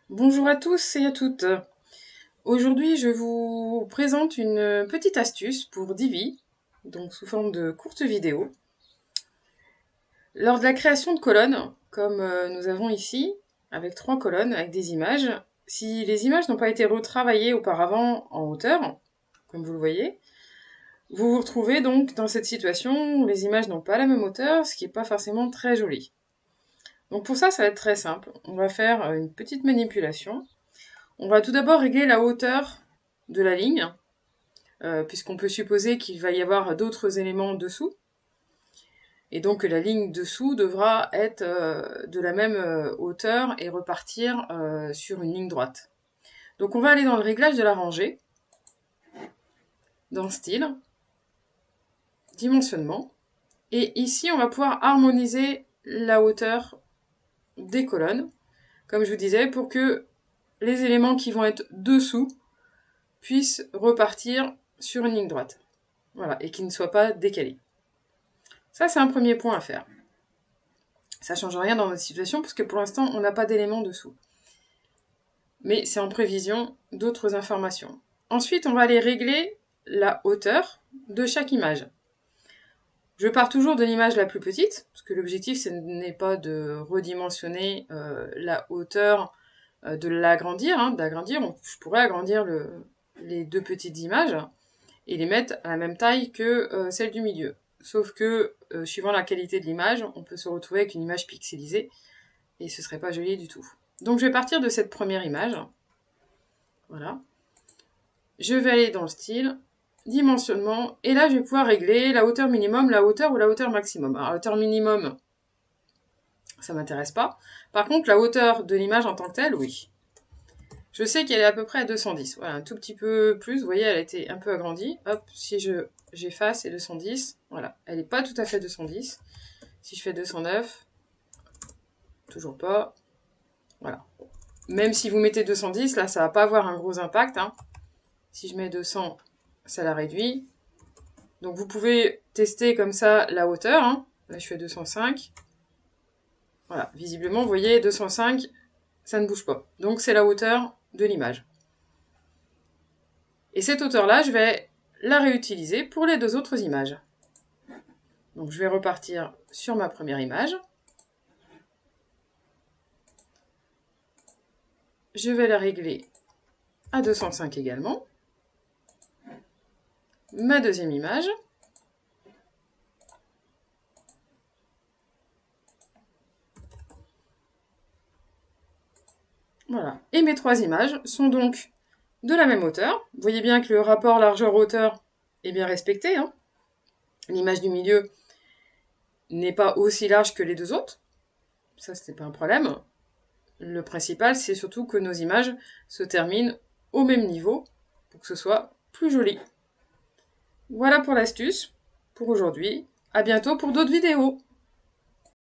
Bonjour à tous et à toutes. Aujourd'hui, je vous présente une petite astuce pour Divi, donc sous forme de courte vidéo. Lors de la création de colonnes, comme nous avons ici, avec 3 colonnes, avec des images, si les images n'ont pas été retravaillées auparavant en hauteur, comme vous le voyez, vous vous retrouvez donc dans cette situation où les images n'ont pas la même hauteur, ce qui n'est pas forcément très joli. Donc pour ça va être très simple. On va faire une petite manipulation. On va tout d'abord régler la hauteur de la ligne, puisqu'on peut supposer qu'il va y avoir d'autres éléments dessous, et donc la ligne dessous devra être de la même hauteur et repartir sur une ligne droite. Donc on va aller dans le réglage de la rangée, dans Style, Dimensionnement, et ici on va pouvoir harmoniser la hauteur des colonnes, comme je vous disais, pour que les éléments qui vont être dessous puissent repartir sur une ligne droite. Voilà, et qu'ils ne soient pas décalés. Ça, c'est un premier point à faire. Ça ne change rien dans notre situation, parce que pour l'instant, on n'a pas d'éléments dessous. Mais c'est en prévision d'autres informations. Ensuite, on va aller régler la hauteur de chaque image. Je pars toujours de l'image la plus petite, parce que l'objectif, ce n'est pas de redimensionner la hauteur, de l'agrandir, d'agrandir. Je pourrais agrandir les 2 petites images et les mettre à la même taille que celle du milieu. Sauf que, suivant la qualité de l'image, on peut se retrouver avec une image pixelisée, et ce serait pas joli du tout. Donc je vais partir de cette première image. Voilà. Je vais aller dans le style, dimensionnement, et là je vais pouvoir régler la hauteur minimum, la hauteur ou la hauteur maximum. Alors la hauteur minimum, ça m'intéresse pas. Par contre, la hauteur de l'image en tant que telle, oui. Je sais qu'elle est à peu près à 210. Voilà, un tout petit peu plus. Vous voyez, elle a été un peu agrandie. Hop, si j'efface, c'est 210. Voilà, elle n'est pas tout à fait 210. Si je fais 209, toujours pas. Voilà. Même si vous mettez 210, là, ça va pas avoir un gros impact. Si je mets 200, ça la réduit. Donc vous pouvez tester comme ça la hauteur. Là, je fais 205. Voilà, visiblement, vous voyez, 205, ça ne bouge pas. Donc c'est la hauteur de l'image. Et cette hauteur-là, je vais la réutiliser pour les 2 autres images. Donc je vais repartir sur ma première image. Je vais la régler à 205 également. Ma deuxième image. Voilà. Et mes 3 images sont donc de la même hauteur. Vous voyez bien que le rapport largeur-hauteur est bien respecté. L'image du milieu n'est pas aussi large que les 2 autres. Ça, ce n'est pas un problème. Le principal, c'est surtout que nos images se terminent au même niveau pour que ce soit plus joli. Voilà pour l'astuce pour aujourd'hui. À bientôt pour d'autres vidéos.